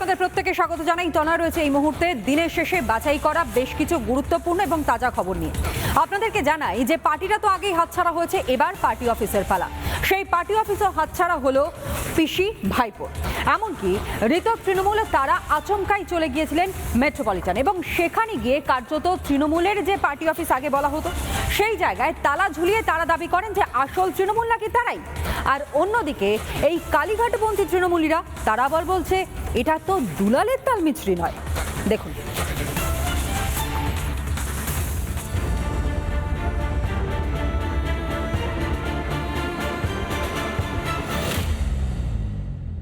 আপনাদের প্রত্যেককে স্বাগত জানাই। টনা রয়েছে এই মুহূর্তে দিনের শেষে বাছাই করা বেশ কিছু গুরুত্বপূর্ণ এবং তাজা খবর নিয়ে। আপনাদেরকে জানাই যে পার্টিটা তো আগেই হাতছাড়া হয়েছে, এবার পার্টি অফিসের পালা। সেই পার্টি অফিসও হাতছাড়া হলো পিসি ভাইপোর। এমনকি ঋতক তৃণমূলে তারা আচমকাই চলে গিয়েছিলেন মেট্রোপলিটন এবং সেখানে গিয়ে কার্যত তৃণমূলের যে পার্টি অফিস আগে বলা হতো সেই জায়গায় তালা ঝুলিয়ে তারা দাবি করেন যে আসল তৃণমূল নাকি তারাই। আর অন্যদিকে এই কালীঘাটপন্থী তৃণমূলীরা তারা আবার বলছে এটা তো দুলালের তাল মিছরি নয়। দেখুন,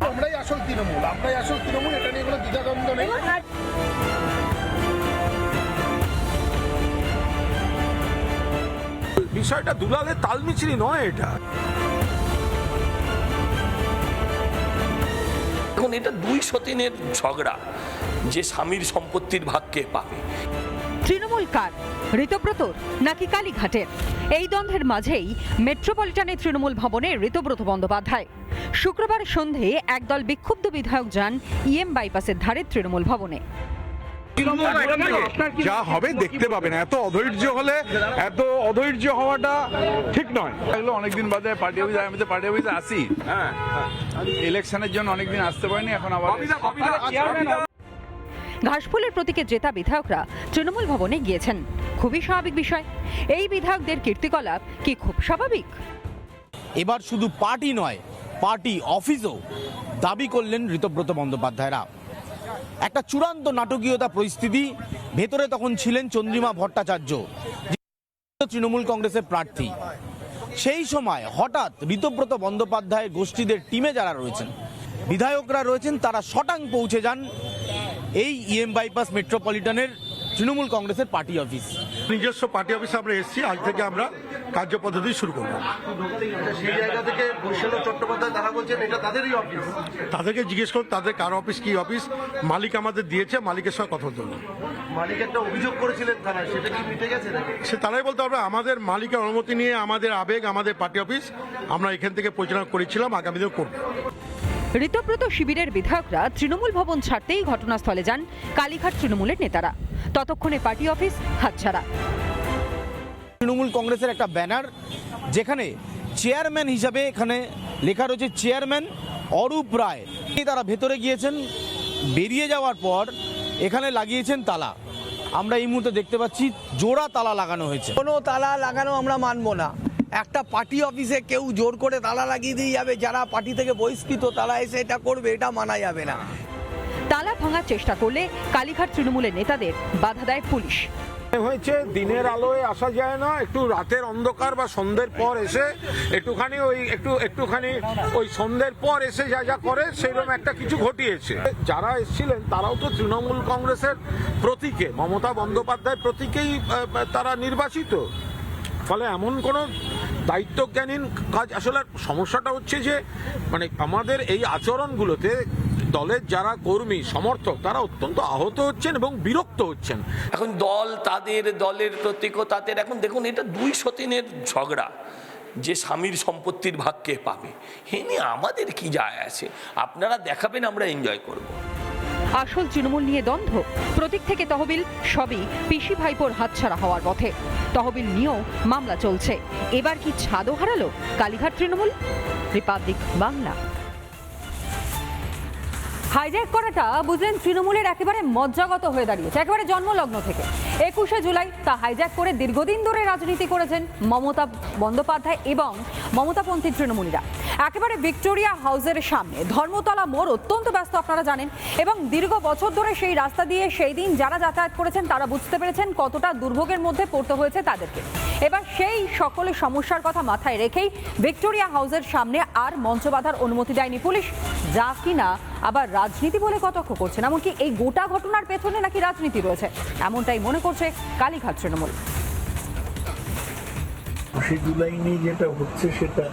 আমরাই আসল তৃণমূল, এটা নিয়ে কোনো দ্বিধাদ্বন্দ্ব নেই। বিষয়টা দুলালের তালমিছরি নয়, এটা এখন এটা দুই সতীনের ঝগড়া যে স্বামীর সম্পত্তির ভাগকে পাবে। তৃণমূল কার, ঋতব্রতর নাকি কালীঘাটের? এই দ্বন্দ্বের মাঝেই মেট্রোপলিটনের তৃণমূল ভবনে ঋতব্রত বন্দ্যোপাধ্যায়। শুক্রবার সন্ধে একদল বিক্ষুব্ধ বিধায়ক যান ইএম বাইপাসের ধারে তৃণমূল ভবনে। যা হবে দেখতে পাবেন। এত অধৈর্য হওয়াটা ঠিক নয়। অনেকদিন বাদে পার্টি অফিসে, আমি তো পার্টি অফিসে আসি, ইলেকশনের জন্য অনেকদিন আসতে পারিনি, এখন আবার। ঘাসফুলের প্রতীকে জেতা বিধায়করা তৃণমূল ভবনে গিয়েছেন, খুবই স্বাভাবিক বিষয়। এই বিধায়কদের কীর্তিকলাপ কি খুব স্বাভাবিক? এবার শুধু পার্টি নয়, পার্টি অফিসও দাবি করলেন ঋতব্রত বন্দ্যোপাধ্যায়রা। একটা চূড়ান্ত নাটকীয়তা পরিস্থিতি। ভেতরে তখন ছিলেন চন্দ্রিমা ভট্টাচার্য, তৃণমূল কংগ্রেসের প্রার্থী। সেই সময় হঠাৎ ঋতব্রত বন্দ্যোপাধ্যায়ের গোষ্ঠীদের টিমে যারা রয়েছেন, বিধায়করা রয়েছেন, তারা শটাং পৌঁছে যান এই ইএম বাইপাস মেট্রোপলিটনের তৃণমূল কংগ্রেসের পার্টি অফিস। নিজস্ব পার্টি অফিসে আমরা এসেছি, আজ থেকে আমরা কার্যপদ্ধতি শুরু করব। সেই জায়গা থেকে বৈশাল চট্টোপাধ্যায় তারা বলছেন এটা তাদেরই অফিস। তাদেরকে জিজ্ঞেস করুন তাদের কার অফিস, কি অফিস। মালিক আমাদের দিয়েছে, মালিকের সঙ্গে কথা বলতে হবে। মালিক একটা অভিযোগ করেছিলেন থানায়, সেটা কি মিটে গেছে নাকি? সে তারাই বলতে পারবে। আমাদের মালিকের অনুমতি নিয়ে আমাদের আবেগ, আমাদের পার্টি অফিস আমরা এখান থেকে পরিচালনা করেছিলাম, আগামী দিনে করব। ঋতব্রত শিবিরের বিধায়করা তৃণমূল ভবন ছাড়তেই ঘটনাস্থলে যান কালীঘাট তৃণমূলের নেতারা। ততক্ষণে পার্টি অফিস হাতছাড়া। তৃণমূল কংগ্রেসের একটা ব্যানার, যেখানে চেয়ারম্যান হিসাবে এখানে লেখা রয়েছে চেয়ারম্যান অরূপ রায়। তারা ভেতরে গিয়েছেন, বেরিয়ে যাওয়ার পর এখানে লাগিয়েছেন তালা। আমরা এই মুহূর্তে দেখতে পাচ্ছি জোড়া তালা লাগানো হয়েছে। কোনো তালা লাগানো আমরা মানবো না। একটা পার্টি অফিসে কেউ জোর করে তালা লাগিয়ে দিয়ে যাবে, যারা পার্টি থেকে বহিষ্কৃত তারা এসে এটা করবে, এটা মানা যাবে না। তালা ভাঙার চেষ্টা করলে কালীঘাট তৃণমূলের নেতাদের বাধা দেয় পুলিশ। হয়েছে দিনের আলোয় আসা যায় না, একটু রাতের অন্ধকার বা সন্ধ্যের পর এসে একটুখানি ওই সন্ধ্যের পর এসে যা করে সেইরকম একটা কিছু ঘটিয়েছে। যারা এসেছিলেন তারাও তো তৃণমূল কংগ্রেসের প্রতীকে, মমতা বন্দ্যোপাধ্যায় প্রতীকেই তারা নির্বাচিত। ফলে এমন কোনো দায়িত্বজ্ঞানহীন কাজ। আসলে সমস্যাটা হচ্ছে যে মানে আমাদের এই আচরণগুলোতে দলের যারা কর্মী সমর্থক তারা অত্যন্ত আহত হচ্ছেন এবং বিরক্ত হচ্ছেন। এখন দল তাদের, দলের প্রতীকও তাদের। এখন দেখুন, এটা দুই সতীনের ঝগড়া যে স্বামীর সম্পত্তির ভাগকে পাবে। এ নিয়ে আমাদের কি যায় আছে? আপনারা দেখাবেন, আমরা এনজয় করব। আসল তৃণমূল নিয়ে দ্বন্দ্ব, প্রতীক থেকে তহবিল সবই পিসি ভাইপোর হাতছাড়া হওয়ার পথে। তহবিল নিয়েও মামলা চলছে। এবার কি ছাদও হারালো কালীঘাট তৃণমূল? রিপাবলিক বাংলা। হাইজ্যাক করাটা বুঝলেন তৃণমূলের একেবারে মজ্জাগত হয়ে দাঁড়িয়েছে, একেবারে জন্মলগ্ন থেকে। 21শে জুলাই তা হাইজ্যাক করে দীর্ঘদিন ধরে রাজনীতি করেছেন মমতা বন্দ্যোপাধ্যায় এবং মমতাপন্থী তৃণমূলীরা। একেবারে ভিক্টোরিয়া হাউসের সামনে ধর্মতলা মোড় অত্যন্ত ব্যস্ত, আপনারা জানেন। এবং দীর্ঘ বছর ধরে সেই রাস্তা দিয়ে সেই দিন যারা যাতায়াত করেছেন তারা বুঝতে পেরেছেন কতটা দুর্ভোগের মধ্যে পড়তে হয়েছে তাদেরকে। এবার সেই সকলের সমস্যার কথা মাথায় রেখেই ভিক্টোরিয়া হাউসের সামনে আর মঞ্চ বাঁধার অনুমতি দেয়নি পুলিশ, যা কিনা আবার রাজনীতি বলে কটাক্ষ করছেন। এমনকি এই গোটা ঘটনার পেছনে নাকি রাজনীতি রয়েছে, এমনটাই মনে করছে কালীঘাট তৃণমূল। জুলাই নিয়ে যেটা হচ্ছে সেটা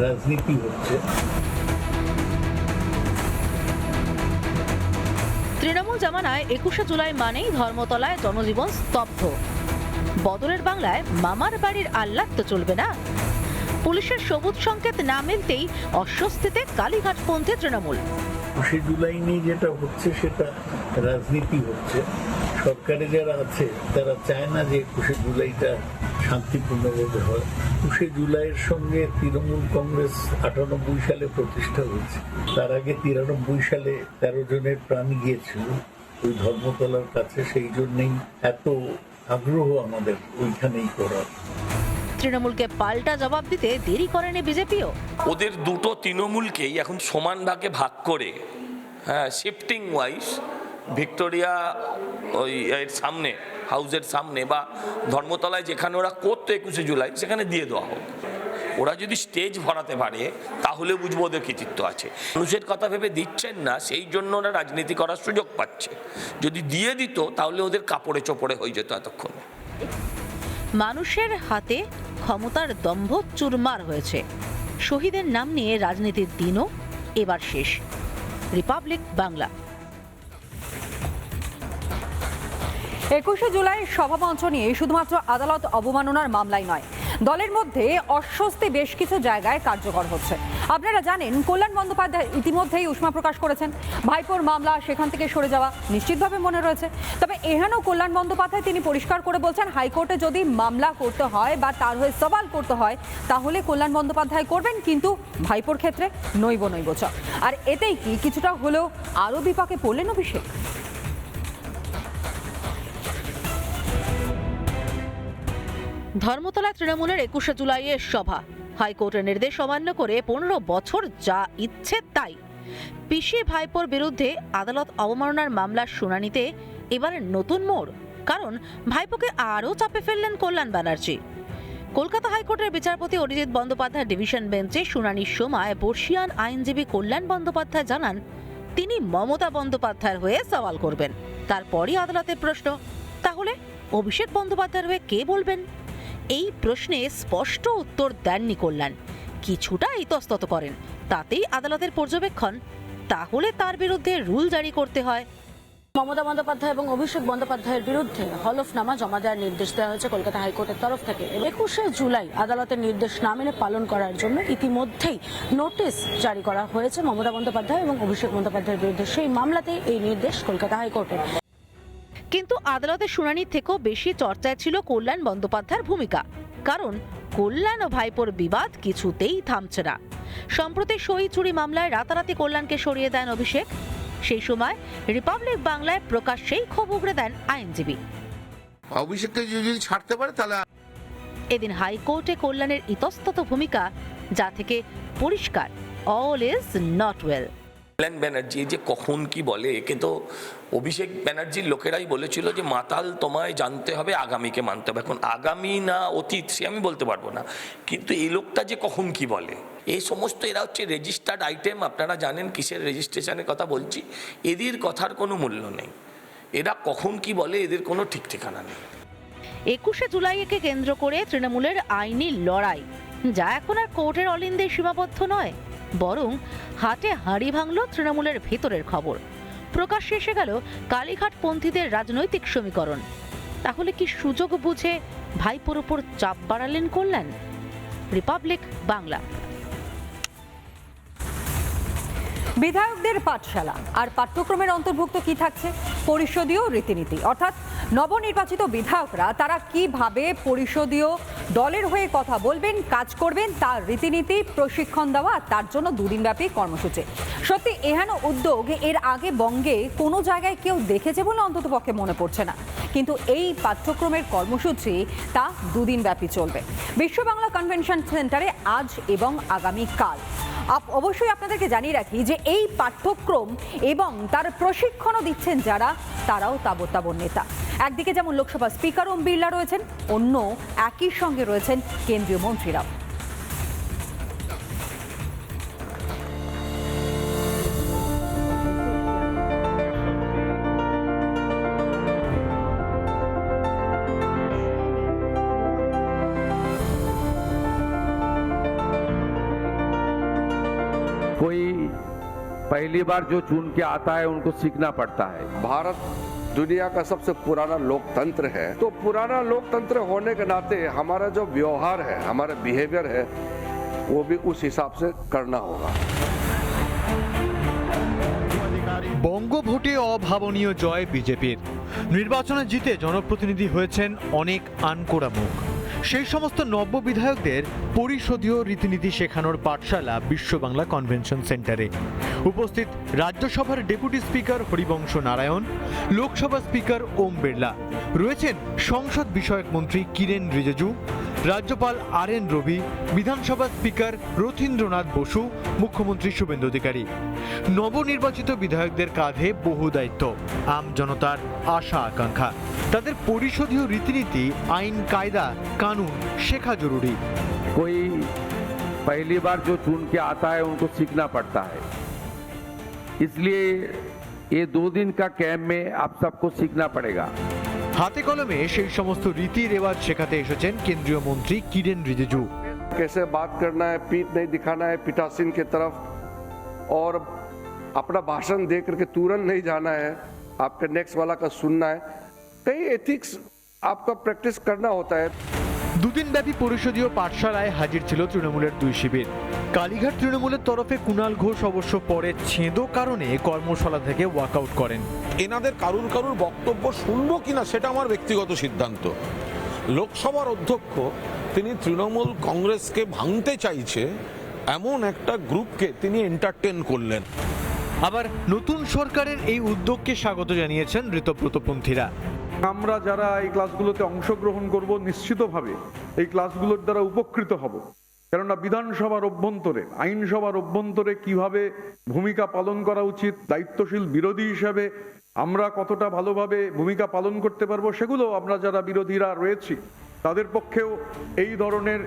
রাজনীতি হচ্ছে। তৃণমূল জামানায় 21শে জুলাই মানেই ধর্মতলায় জনজীবন স্তব্ধ। বদলের বাংলায় মামার বাড়ির আহ্লাদ তো চলবে না। পুলিশের সবুজ সংকেত না মিলতেই অস্বস্তিতে কালীঘাটপন্থী তৃণমূল। 21শে জুলাই নিয়ে যেটা হচ্ছে সেটা রাজনীতি হচ্ছে। সরকারে যারা আছে তারা চায় না যে 21শে জুলাইটা শান্তিপূর্ণভাবে হয়। 21শে জুলাইয়ের সঙ্গে তৃণমূল কংগ্রেস 98 সালে প্রতিষ্ঠা হয়েছে। তার আগে 93 সালে 13 জনের প্রাণ গিয়েছিল ওই ধর্মতলার কাছে। সেই জন্যই এত আগ্রহ আমাদের ওইখানেই করার। তৃণমূলকে পাল্টা জবাব দিতে দেরি করেনি বিজেপিও। ওদের দুটো তৃণমূলকেই এখন সমান ভাগে ভাগ করে, হ্যাঁ, শিফটিং ওয়াইজ ভিক্টোরিয়া ওই এর সামনে, হাউসের সামনে বা ধর্মতলায় যেখানে ওরা করতো 21শে জুলাই সেখানে দিয়ে দেওয়া হোক। ওরা যদি স্টেজ ভরাতে পারে তাহলে বুঝবো ওদের কৃতিত্ব আছে। মানুষের কথা ভেবে দিচ্ছেন না, সেই জন্য ওরা রাজনীতি করার সুযোগ পাচ্ছে। যদি দিয়ে দিত তাহলে ওদের কাপড়ে চোপড়ে হয়ে যেত এতক্ষণ। মানুষের হাতে ক্ষমতার দম্ভ চুরমার হয়েছে। শহীদের নাম নিয়ে রাজনীতির দিনও এবার শেষ। রিপাবলিক বাংলা। 21শে জুলাই সভামঞ্চ নিয়ে শুধুমাত্র আদালত অবমাননার মামলাই নয়, দলের মধ্যে অস্বস্তি বেশ কিছু জায়গায় কার্যকর হচ্ছে। আপনারা জানেন, কল্যাণ বন্দ্যোপাধ্যায় ইতিমধ্যেই উষ্মা প্রকাশ করেছেন। ভাইপোর মামলা সেখান থেকে সরে যাওয়া নিশ্চিতভাবে মনে রয়েছে। তবে এহেনও কল্যাণ বন্দ্যোপাধ্যায় তিনি পরিষ্কার করে বলছেন, হাইকোর্টে যদি মামলা করতে হয় বা তার হয়ে সওয়াল করতে হয় তাহলে কল্যাণ বন্দ্যোপাধ্যায় করবেন, কিন্তু ভাইপোর ক্ষেত্রে নইব চ। আর এতেই কি কিছুটা হলেও আরও বিপাকে পড়লেন অভিষেক? ধর্মতলা তৃণমূলের 21শে জুলাইয়ের সভা। হাইকোর্টের নির্দেশ অমান্য করে 15 বছর যা ইচ্ছে তাই। পিসি ভাইপোর বিরুদ্ধে আদালত অবমাননার মামলার শুনানিতে এবারে নতুন মোড়, কারণ ভাইপোকে আরও চাপে ফেললেন কল্যাণ ব্যানার্জি। কলকাতা হাইকোর্টের বিচারপতি অরিজিৎ বন্দ্যোপাধ্যায় ডিভিশন বেঞ্চে শুনানির সময় বর্ষীয়ান আইনজীবী কল্যাণ বন্দ্যোপাধ্যায় জানান, তিনি মমতা বন্দ্যোপাধ্যায়ের হয়ে সওয়াল করবেন। তারপরই আদালতের প্রশ্ন, তাহলে অভিষেক বন্দ্যোপাধ্যায়ের হয়ে কে বলবেন? এই প্রশ্নে স্পষ্ট উত্তর দেননি কল্যাণ, কিছুটা ইতস্তত করেন। তাতেই আদালতের পর্যবেক্ষণ, তাহলে তার বিরুদ্ধে রুল জারি করতে হয়। মমতা বন্দ্যোপাধ্যায় এবং অভিষেক বন্দ্যোপাধ্যায়ের বিরুদ্ধে হলফনামা জমা দেওয়ার নির্দেশ দেওয়া হয়েছে কলকাতা হাইকোর্টের তরফ থেকে। 21শে জুলাই আদালতের নির্দেশ না মেনে পালন করার জন্য ইতিমধ্যেই নোটিশ জারি করা হয়েছে মমতা বন্দ্যোপাধ্যায় এবং অভিষেক বন্দ্যোপাধ্যায়ের বিরুদ্ধে। সেই মামলাতেই এই নির্দেশ কলকাতা হাইকোর্টের। কিন্তু আদালতের শুনানির থেকেও বেশি চর্চায় ছিল কল্যাণ বন্দ্যোপাধ্যায়ের ভূমিকা, কারণ কল্যাণ ও ভাইপোর বিবাদ কিছুতেই থামছে না। সম্প্রতি সই চুরি মামলায় রাতারাতি কল্যাণকে সরিয়ে দেন অভিষেক। সেই সময় রিপাবলিক বাংলায় প্রকাশ্যেই ক্ষোভ উগড়ে দেন আইনজীবী। অভিষেককে যদি ছাড়তে পারে তাহলে। এদিন হাইকোর্টে কল্যাণের ইতস্তত ভূমিকা, যা থেকে পরিষ্কার অল ইজ নট ওয়েল। কল্যাণ ব্যানার্জি যে কখন কি বলে, একে তো অভিষেক ব্যানার্জির লোকেরাই বলেছিল যে মাতাল তোমায় জানতে হবে, আগামীকে মানতে হবে। এখন আগামী না অতীত সে আমি বলতে পারবো না, কিন্তু এই লোকটা যে কখন কি বলে, এই সমস্ত এরা হচ্ছে রেজিস্টার্ড আইটেম। আপনারা জানেন কিসের রেজিস্ট্রেশনের কথা বলছি। এদের কথার কোনো মূল্য নেই, এরা কখন কি বলে এদের কোনো ঠিক ঠিকানা নেই। 21শে জুলাইকে কেন্দ্র করে তৃণমূলের আইনি লড়াই, যা এখন আর কোর্টের অলিন্দে সীমাবদ্ধ নয়, বরং হাটে হাঁড়ি ভাঙল তৃণমূলের ভেতরের খবর। প্রকাশ্যে এসে গেল কালীঘাট পন্থীদের রাজনৈতিক সমীকরণ। তাহলে কি সুযোগ বুঝে ভাইপোর উপর চাপ বাড়ালেন কল্যাণ? রিপাবলিক বাংলা। বিধায়কদের পাঠশালা আর পাঠ্যক্রমের অন্তর্ভুক্ত কি থাকছে? পরিষদীয় রীতিনীতি, অর্থাৎ নবনির্বাচিত বিধায়করা তারা কিভাবে পরিষদীয় দলের হয়ে কথা বলবেন, কাজ করবেন, তার রীতিনীতি প্রশিক্ষণ দেওয়া, তার জন্য দুদিনব্যাপী কর্মসূচি। সত্যি এহেন উদ্যোগ এর আগে বঙ্গে কোনো জায়গায় কেউ দেখেছে বলে অন্ততপক্ষে মনে পড়ছে না। কিন্তু এই পাঠ্যক্রমের কর্মসূচি তা দুদিনব্যাপী চলবে বিশ্ব বাংলা কনভেনশন সেন্টারে আজ এবং আগামীকাল। অবশ্যই আপনাদেরকে জানিয়ে রাখি যে এই পাঠ্যক্রম এবং তার প্রশিক্ষণও দিচ্ছেন যারা, তারাও তাবৎ তাবৎ নেতা। একদিকে যেমন লোকসভা স্পিকার ওম বিড়লা রয়েছেন, অন্য একই সঙ্গে রয়েছেন কেন্দ্রীয় মন্ত্রীরাও। कोई पहली बार जो चुन के आता है उनको सीखना पड़ता है। भारत दुनिया का सबसे पुराना लोकतंत्र है, तो पुराना लोकतंत्र होने के नाते हमारा जो व्यवहार है, हमारा बिहेवियर है, वो भी उस हिसाब से करना होगा। ভোটে অভাবনীয় জয় বিজেপির। নির্বাচনে জিতে জনপ্রতিনিধি হয়েছেন অনেক আনকোড়া মুখ। সেই সমস্ত নব্য বিধায়কদের পরিষদীয় রীতিনীতি শেখানোর পাঠশালা বিশ্ব বাংলা কনভেনশন সেন্টারে উপস্থিত রাজ্যসভার deputy speaker Harivansh Narayan, Lok Sabha speaker Om Birla, রয়েছেন সংসদ বিষয়ক মন্ত্রী কিরেন রিজিজু, রাজ্যপাল RN রবি, বিধানসভা স্পিকার রথীন্দ্রনাথ বসু, মুখ্যমন্ত্রী শুভেন্দু অধিকারী। নবনির্বাচিত বিধায়কদের কাঁধে বহু দায়িত্ব, আম জনতার আশা আকাঙ্ক্ষা। তাদের পরিষদীয় রীতিনীতি, আইন কায়দা कानून शेखा जरूरी। कोई पहली बार जो चुन के आता है उनको सीखना पड़ता है, इसलिए ये 2 दिन का कैंप में आप सबको सीखना पड़ेगा। हाथे कलमे সেই সমস্ত রীতি রেওয়াজ শেখাতে এসেছেন কেন্দ্রীয় মন্ত্রী কিরেন রিজিজু। कैसे बात करना है, पीठ नहीं दिखाना है पीठासीन की तरफ, और अपना भाषण दे करके तुरंत नहीं जाना है, आपके नेक्स्ट वाला का सुनना है। कई एथिक्स आपका प्रैक्टिस करना होता है। দুদিনব্যাপী পরিষদীয় পাঠশালায় হাজির ছিল তৃণমূলের 2 শিবির। কালীঘাট তৃণমূলের তরফে কুণাল ঘোষ অবশ্য পরে ছেঁদো কারণে কর্মশালা থেকে ওয়াকআউট করেন। এনাদের কারুর বক্তব্য শুনবো কিনা সেটা আমার ব্যক্তিগত সিদ্ধান্ত। লোকসভার অধ্যক্ষ তিনি তৃণমূল কংগ্রেসকে ভাঙতে চাইছে এমন একটা গ্রুপকে তিনি এন্টারটেন করলেন। আবার নতুন সরকারের এই উদ্যোগকে স্বাগত জানিয়েছেন ঋতব্রতপন্থীরা। আমরা যারা এই ক্লাসগুলোতে অংশগ্রহণ করব নিশ্চিতভাবে এই ক্লাসগুলোর দ্বারা উপকৃত হব, কেননা বিধানসভার অভ্যন্তরে, আইনসভার অভ্যন্তরে কিভাবে ভূমিকা পালন করা উচিত, দায়িত্বশীল বিরোধী হিসেবে আমরা কতটা ভালোভাবে ভূমিকা পালন করতে পারবো, সেগুলো আমরা যারা বিরোধীরা রয়েছি তাদের পক্ষেও এই ধরনের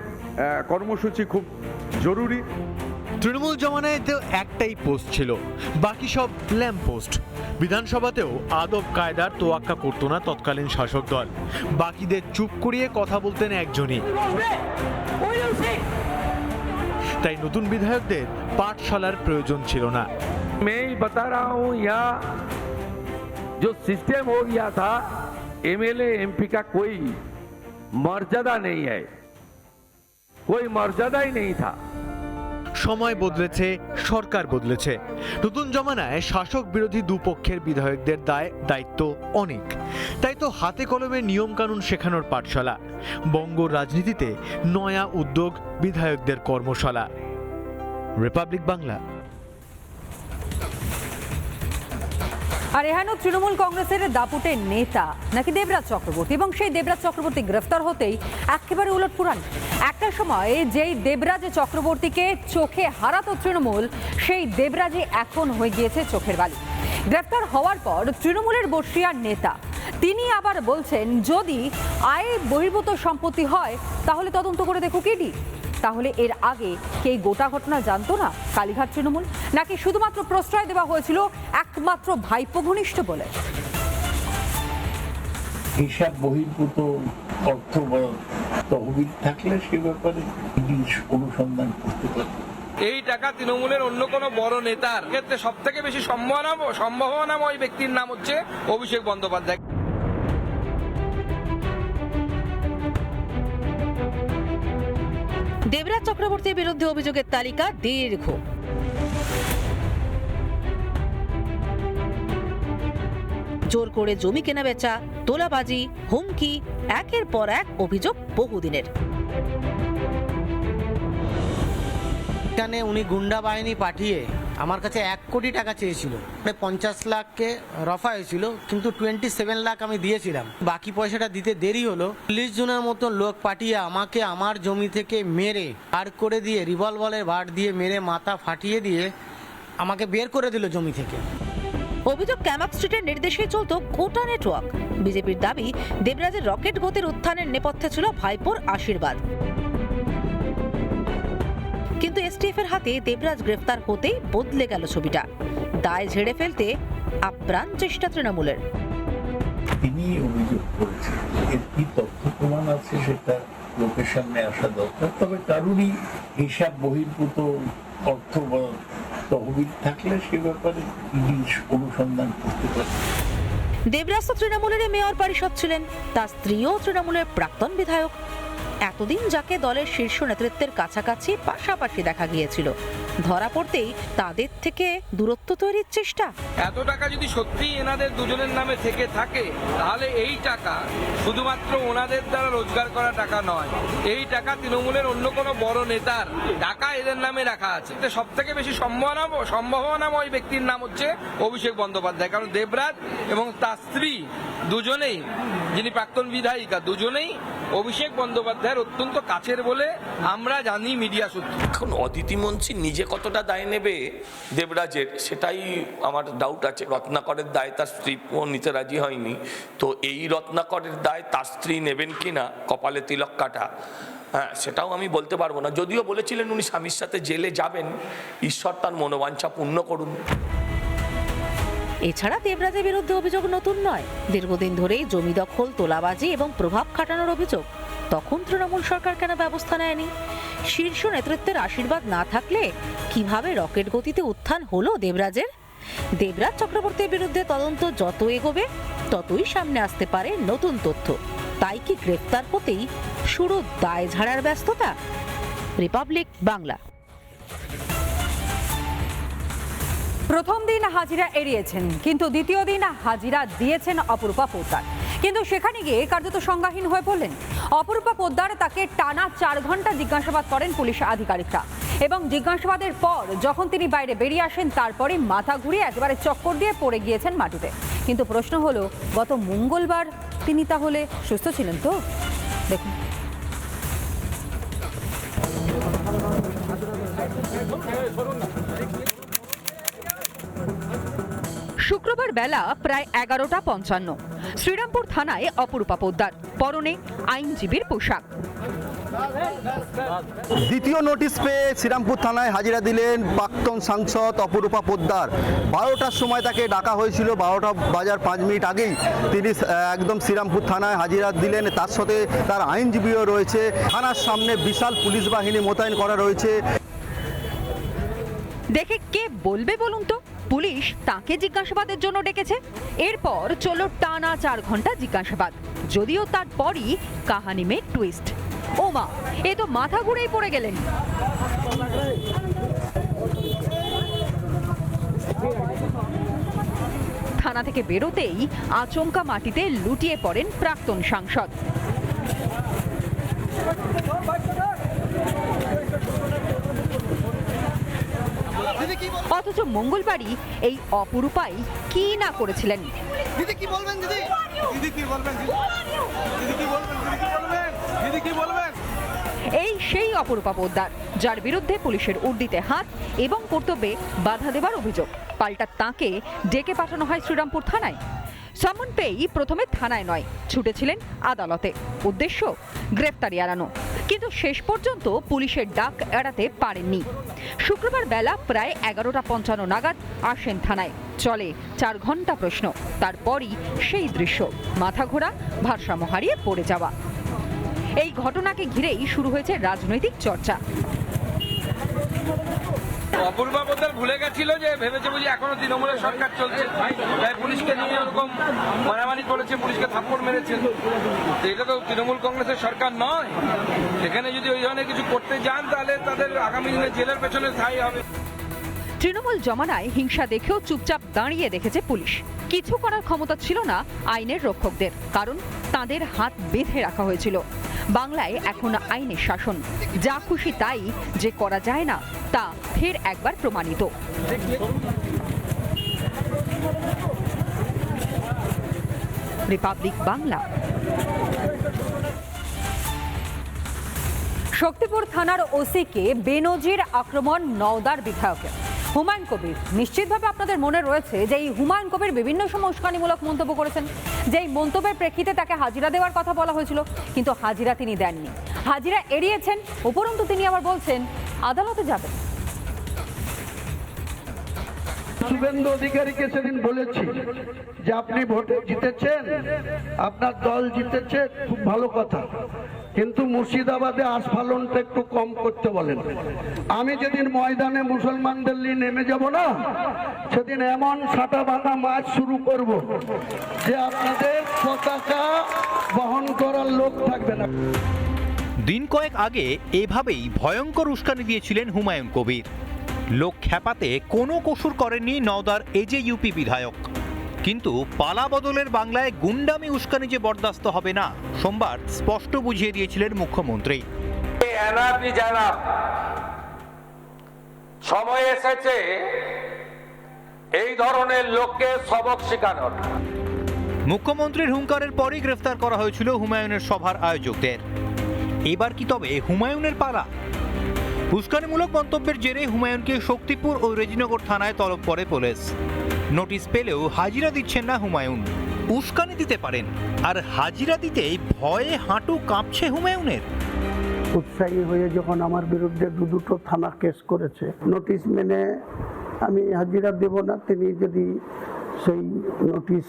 কর্মসূচি খুব জরুরি। তৃণমূল জমানায় তো একটাই পোস্ট ছিল, বাকি সব ল্যাম্প পোস্ট। বিধানসভাতেও আদব কায়দার তোয়াক্কা করতো না তৎকালীন শাসক দল, বাকিদের চুপ করিয়ে কথা বলতেন একজনই। তাই নতুন বিধায়কদের পাঠশালার প্রয়োজন ছিল না। मैं ही बता रहा हूं, यहाँ जो सिस्टम हो गया था, MLA MP का कोई मर्यादा नहीं है, कोई मर्यादा ही नहीं था। সময় বদলেছে, সরকার বদলেছে। নতুন জমানায় শাসক বিরোধী দুপক্ষের বিধায়কদের দায়িত্ব অনেক। তাই তো হাতে কলমে নিয়ম কানুন শেখানোর পাঠশালা। বঙ্গ রাজনীতিতে নয়া উদ্যোগ বিধায়কদের কর্মশালা। রিপাবলিক বাংলা। আর এহেন তৃণমূল কংগ্রেসের দাপুটে নেতা নাকি দেবরাজ চক্রবর্তী, এবং সেই দেবরাজ চক্রবর্তী গ্রেফতার হতেই একেবারে উলটপুরাণ। একটা সময় যেই দেবরাজ চক্রবর্তীকে চোখে হারাতো তৃণমূল, সেই দেবরাজই এখন হয়ে গিয়েছে চোখের বালি। গ্রেফতার হওয়ার পর তৃণমূলের বর্ষিয়ার নেতা তিনি আবার বলছেন, যদি আয় বহির্ভূত সম্পত্তি হয় তাহলে তদন্ত করে দেখুক ইডি। তাহলে এর আগে কে গোটা ঘটনা জানতো না কালীঘাট তৃণমূল, নাকি শুধুমাত্র প্রশ্রয় দেওয়া হয়েছিল একমাত্র ভাইপো ঘনিষ্ঠ বলে? হিসাব বহির্ভূত অর্থ বা তহবিল থাকলে সে ব্যাপারে অনুসন্ধান করতে পারে। এই টাকা তৃণমূলের অন্য কোনো বড় নেতার ক্ষেত্রে সব থেকে বেশি সম্ভাবনাময় ব্যক্তির নাম হচ্ছে অভিষেক বন্দ্যোপাধ্যায়। দেবরাজ চক্রবর্তীর বিরুদ্ধে অভিযোগের তালিকা দীর্ঘ। জোর করে জমি কেনা বেচা, তোলাবাজি, হুমকি, একের পর এক অভিযোগ বহুদিনের। এখানে উনি গুন্ডা বাহিনী পাঠিয়ে আমার কাছে 1 কোটি টাকা চেয়েছিল। 50 লাখকে রফা হয়েছিল, কিন্তু 27 লাখ আমি দিয়েছিলাম। বাকি পয়সাটা দিতে দেরি হলো। 40 জনের মতো লোক পাঠিয়ে আমাকে আমার জমি থেকে মেরে আর করে দিয়ে, রিভলভারের বাট দিয়ে মেরে মাথা ফাটিয়ে দিয়ে আমাকে বের করে দিল জমি থেকে। অভিযোগ ক্যামাক স্ট্রিটের নির্দেশে চলত গোটা নেটওয়ার্ক। বিজেপির দাবি, দেবরাজের রকেট গতির উত্থানের নেপথ্যে ছিল ভাইপোর আশীর্বাদ। কিন্তু STF এর হাতে দেবরাজ গ্রেফতার হতেই বদলে গেল ছবিটা। দায় ঝেড়ে ফেলতে আপ্রাণ চেষ্টা তৃণমূলের। তিনি অভিযোগ করেছেন, এর কি তথ্য প্রমাণ আছে সেটা লোকের সামনে আসা দরকার। তবে কারুরই হিসাব বহির্ভূত অর্থ বা তহবিল থাকলে সে ব্যাপারে অনুসন্ধান করতে পারে। দেবরাজ তো তৃণমূলের মেয়র পরিষদ ছিলেন, তার স্ত্রীও তৃণমূলের প্রাক্তন বিধায়ক। এতদিন যাকে দলের শীর্ষ নেতৃত্বের কাছাকাছি পাশাপাশি দেখা গিয়েছিল, ধরা পড়তেই তাদের থেকে দূরত্ব তৈরির চেষ্টা। এত টাকা যদি সত্যি এনাদের দুজনের নামে থেকে থাকে, তাহলে এই টাকা শুধুমাত্র ওনাদের দ্বারা রোজগার করা টাকা নয়, এই টাকা তৃণমূলের অন্য কোনো বড় নেতার টাকা এদের নামে রাখা আছে। সব থেকে বেশি সম্ভাবনাময় ব্যক্তির নাম হচ্ছে অভিষেক বন্দ্যোপাধ্যায়, কারণ দেবরাজ এবং তার স্ত্রী দুজনেই, যিনি প্রাক্তন বিধায়িকা, দুজনেই অভিষেক বন্দ্যোপাধ্যায়ের অত্যন্ত কাছের বলে আমরা জানি মিডিয়া সূত্রে। এখন অদিতি মুন্সি নিজে কতটা দায় নেবে দেবরাজের, সেটাই আমার ডাউট আছে। রত্নাকরের দায় তার স্ত্রী নিতে রাজি হয়নি, তো এই রত্নাকরের দায় তার স্ত্রী নেবেন কিনা, কপালে তিলক কাটা, হ্যাঁ সেটাও আমি বলতে পারবো না। যদিও বলেছিলেন উনি স্বামীর সাথে জেলে যাবেন, ঈশ্বর তার মনোবাঞ্ছা পূর্ণ করুন। এছাড়া দেবরাজের বিরুদ্ধে অভিযোগ নতুন নয়। দীর্ঘদিন ধরেই জমি দখল, তোলাবাজি এবং প্রভাব খাটানোর অভিযোগ। তখন তৃণমূল সরকার কেন ব্যবস্থা নেয়নি? শীর্ষ নেতৃত্বের আশীর্বাদ না থাকলে কিভাবে রকেট গতিতে উত্থান হলো দেবরাজের? দেবরাজ চক্রবর্তীর বিরুদ্ধে তদন্ত যত এগোবে ততই সামনে আসতে পারে নতুন তথ্য। তাই কি গ্রেফতার হতেই শুরু দায় ঝাড়ার ব্যস্ততা? রিপাবলিক বাংলা। প্রথম দিন হাজিরা এড়িয়েছেন, কিন্তু দ্বিতীয় দিন হাজিরা দিয়েছেন অপরূপা পোদ্দার। কিন্তু সেখানে গিয়ে কার্যত সংজ্ঞাহীন হয়ে পড়লেন অপরূপা পোদ্দার। তাকে টানা 4 ঘন্টা জিজ্ঞাসাবাদ করেন পুলিশ আধিকারিকরা, এবং জিজ্ঞাসাবাদের পর যখন তিনি বাইরে বেরিয়ে আসেন, তারপরে মাথা ঘুরিয়ে একেবারে চক্কর দিয়ে পড়ে গিয়েছেন মাটিতে। কিন্তু প্রশ্ন হলো, গত মঙ্গলবার তিনি তাহলে সুস্থ ছিলেন তো? দেখুন। শুক্রবার বেলা প্রায় 11:55 শ্রীরামপুর থানায় অপরূপা পোদ্দার, পরনে আইনজীবীর পোশাক। দ্বিতীয় নোটিশ পেয়ে শ্রীরামপুর থানায় হাজিরা দিলেন প্রাক্তন সাংসদ অপরূপা পোদ্দার। 12টার সময় তাকে ডাকা হয়েছিল, 12টা বাজার 5 মিনিট আগেই তিনি একদম শ্রীরামপুর থানায় হাজিরা দিলেন। তার সাথে তার আইনজীবীও রয়েছে। থানার সামনে বিশাল পুলিশ বাহিনী মোতায়েন করা রয়েছে। দেখে কে বলবে বলুন তো, পুলিশ তাকে জিজ্ঞাসাবাদের জন্য ডেকেছে। এরপর চলো টানা 4 ঘন্টা জিজ্ঞাসাবাদ, যদিও তারপরই কাহানি মে টুইস্ট। ও মা, এ তো মাথা ঘুরেই পড়ে গেলেন। থানা থেকে বেরোতেই আচমকা মাটিতে লুটিয়ে পড়েন প্রাক্তন সাংসদ। অথচ মঙ্গলবারই এই অপরূপাই কি না করেছিলেন। দিদি কি বলবেন? এই সেই অপরূপা পোদ্দার, যার বিরুদ্ধে পুলিশের উর্দিতে হাত এবং কর্তব্যে বাধা দেবার অভিযোগ। পাল্টা তাঁকে ডেকে পাঠানো হয় শ্রীরামপুর থানায়। সামন পেয়েই প্রথমে থানায় নয়, ছুটেছিলেন আদালতে। উদ্দেশ্য গ্রেফতারি এড়ানো, কিন্তু শেষ পর্যন্ত পুলিশের ডাক এড়াতে পারেননি। শুক্রবার বেলা প্রায় 11:55 নাগাদ আসেন থানায়। চলে 4 ঘন্টা প্রশ্ন, তারপরই সেই দৃশ্য, মাথা ঘোরা, ভারসাম্য হারিয়ে পড়ে যাওয়া। এই ঘটনাকে ঘিরেই শুরু হয়েছে রাজনৈতিক চর্চা। অপূর্বা পোদ্দার ভুলে গেছিল যে ভেবেছে বুঝি এখনো তৃণমূলের সরকার চলছে, তাই পুলিশকে নিয়ে এরকম মারামারি করেছে, পুলিশকে থাপ্পড় মেরেছে। এটা তো তৃণমূল কংগ্রেসের সরকার নয়। এখানে যদি ওই ধরনের কিছু করতে যান, তাহলে তাদের আগামী দিনে জেলের পেছনে স্থায়ী হবে। তৃণমূল জমানায় হিংসা দেখেও চুপচাপ দাঁড়িয়ে দেখেছে পুলিশ। কিছু করার ক্ষমতা ছিল না আইনের রক্ষকদের, কারণ তাদের হাত বেঁধে রাখা হয়েছিল। বাংলায় এখন আইনের শাসন, যা খুশি তাই যে করা যায় না, তা ফের একবার প্রমাণিত। রিপাবলিক বাংলা। শক্তিপুর থানার ওসিকে বেনজির আক্রমণ নওদার বিধায়কের। হুমায়ুন কবির, নিশ্চিতভাবে আপনাদের মনে রয়েছে যে এই হুমায়ুন কবির বিভিন্ন সময় উস্কানিমূলক মন্তব্য করেছেন, যেই মন্তব্যের প্রেক্ষিতে তাকে হাজিরা দেওয়ার কথা বলা হয়েছিল, কিন্তু হাজিরা তিনি দেননি, হাজিরা এড়িয়েছেন। উপরন্তু তিনি আবার বলছেন আদালতে যাবেন। শুভেন্দু অধিকারীকে সেদিন বলেছি যে আপনি ভোটে জিতেছেন, আপনার দল জিতেছে, খুব ভালো কথা, কিন্তু মুর্শিদাবাদে আস্ফালনটা একটু কম করতে বলেন। আমি যেদিন ময়দানে মুসলমানদের নিয়ে নেমে যাব না, সেদিন এমন সাটা বাঁধা মাছ শুরু করব যে আপনাদের পতাকা বহন করার লোক থাকবে না। দিন কয়েক আগে এভাবেই ভয়ঙ্কর উস্কানি দিয়েছিলেন হুমায়ুন কবির। লোক খ্যাপাতে কোনো কসুর করেননি নওদার এজেইউপি বিধায়ক, কিন্তু পালা বদলের বাংলায় গুন্ডামি উস্কানি যে বরদাস্ত হবে না সোমবার স্পষ্ট বুঝিয়ে দিয়েছিলেন মুখ্যমন্ত্রী। সময় এসেছে এই ধরনের লোককে সবক শেখানোর। মুখ্যমন্ত্রীর হুঙ্কারের পরই গ্রেফতার করা হয়েছিল হুমায়ুনের সভার আয়োজকদের। এবার কি তবে হুমায়ুনের পালা? উস্কানিমূলক মন্তব্যের জেরে হুমায়ুনকে শক্তিপুর ও রেজিনগর থানায় তলব করে পুলিশ। নোটিশ পেলেও হাজিরা দিচ্ছেন না হুমায়ুন। উস্কানি দিতে পারেন, আর হাজিরা দিতেই ভয়ে হাঁটু কাঁপছে হুমায়ুনের। উৎসাহী হয়ে যখন আমার বিরুদ্ধে দুটো থানা কেস করেছে, নোটিশ মেনে আমি হাজিরা দেব না। তিনি যদি সেই নোটিশ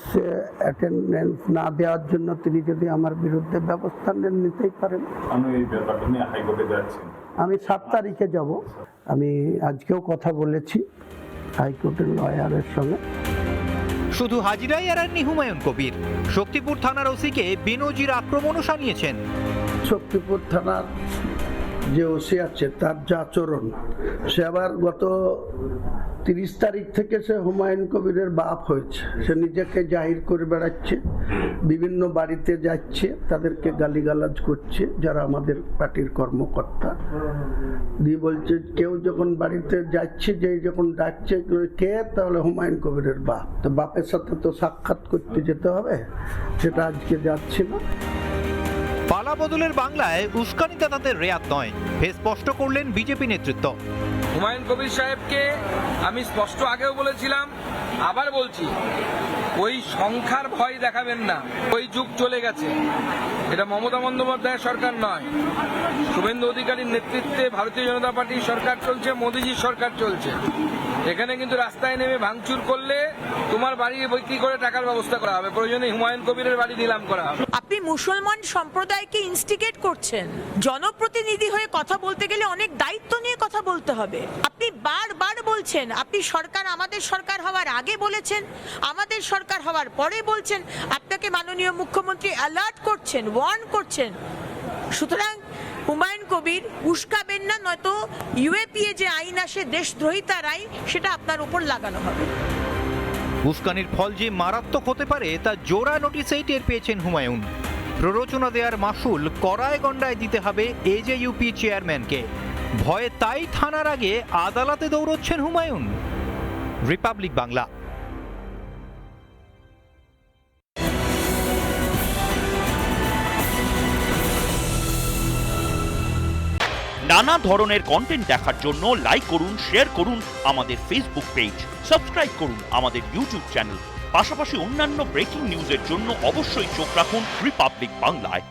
অ্যাটেন্ডেন্স না দেওয়ার জন্য তিনি যদি আমার বিরুদ্ধে ব্যবস্থা নেন, নিতেই পারেন। আমি 7 তারিখে যাব। আমি আজকেও কথা বলেছি হাইকোর্টের লয়ারের সঙ্গে। শুধু হাজিরাই এড়াননি হুমায়ুন কবির, শক্তিপুর থানার ওসিকে বেনজির আক্রমণও শানিয়েছেন। শক্তিপুর থানার যে ওসি আছে তার যা আচরণ, সে আবার গত 30 তারিখ থেকে সে হুমায়ুন কবিরের বাপ হয়েছে। সে নিজেকে জাহির করে বেড়াচ্ছে, বিভিন্ন বাড়িতে যাচ্ছে, তাদেরকে গালিগালাজ করছে যারা আমাদের পার্টির কর্মকর্তা। দিয়ে বলছে কেউ যখন বাড়িতে যাচ্ছে, যে যখন ডাকছে কে, তাহলে হুমায়ুন কবিরের বাপ। তো বাপের সাথে তো সাক্ষাৎ করতে যেতে হবে, সেটা আজকে যাচ্ছে না। পালা বদলের বাংলায় উস্কানিতে তাদের রেয়াত নয়, ফের স্পষ্ট করলেন বিজেপি নেতৃত্ব। হুমায়ুন কবির সাহেবকে আমি স্পষ্ট আগেও বলেছিলাম, আবার বলছি, ওই সংখ্যার ভয় দেখাবেন না। ওই যুগ চলে গেছে। এটা মমতা বন্দ্যোপাধ্যায়ের সরকার নয়, শুভেন্দু অধিকারীর নেতৃত্বে ভারতীয় জনতা পার্টির সরকার চলছে, মোদিজির সরকার চলছে। এখানে কিন্তু রাস্তায় নেমে ভাঙচুর করলে তোমার বাড়ি বিক্রি করে টাকার ব্যবস্থা করা হবে, প্রয়োজনে হুমায়ুন কবিরের বাড়ি নিলাম করা হবে। আপনি মুসলমান সম্প্রদায়কে ইনস্টিগেট করছেন। জনপ্রতিনিধি হয়ে কথা বলতে গেলে অনেক দায়িত্ব নিয়ে কথা বলতে হবে। আপনি বারবার বলছেন, আপনি সরকার, আমাদের সরকার হওয়ার আগে বলেছেন, আমাদের সরকার হওয়ার পরে বলছেন, আপনাকে মাননীয় মুখ্যমন্ত্রী অ্যালার্ট করছেন, ওয়ার্ন করছেন। সুতরাং হুমায়ুন কবির উস্কাবেন না, নয়তো ইউএপিএ যে আইন আসে, দেশদ্রোহিতার আইন, সেটা আপনার উপর লাগানো হবে। উস্কানির ফল যে মারাত্মক হতে পারে তা জোড়া নোটিশেই টের পেয়েছেন হুমায়ুন। প্ররোচনা দেওয়ার মাসুল কড়ায় গন্ডায় দিতে হবে এজেইউপি চেয়ারম্যানকে। ভয়ে তাই থানার আগে আদালতে দৌড়চ্ছেন হুমায়ুন। রিপাবলিক বাংলা। নানা ধরনের কন্টেন্ট দেখার জন্য লাইক করুন, শেয়ার করুন আমাদের ফেসবুক পেজ, সাবস্ক্রাইব করুন আমাদের ইউটিউব চ্যানেল। পাশাপাশি অন্যান্য ব্রেকিং নিউজের জন্য অবশ্যই চোখ রাখুন রিপাবলিক বাংলায়।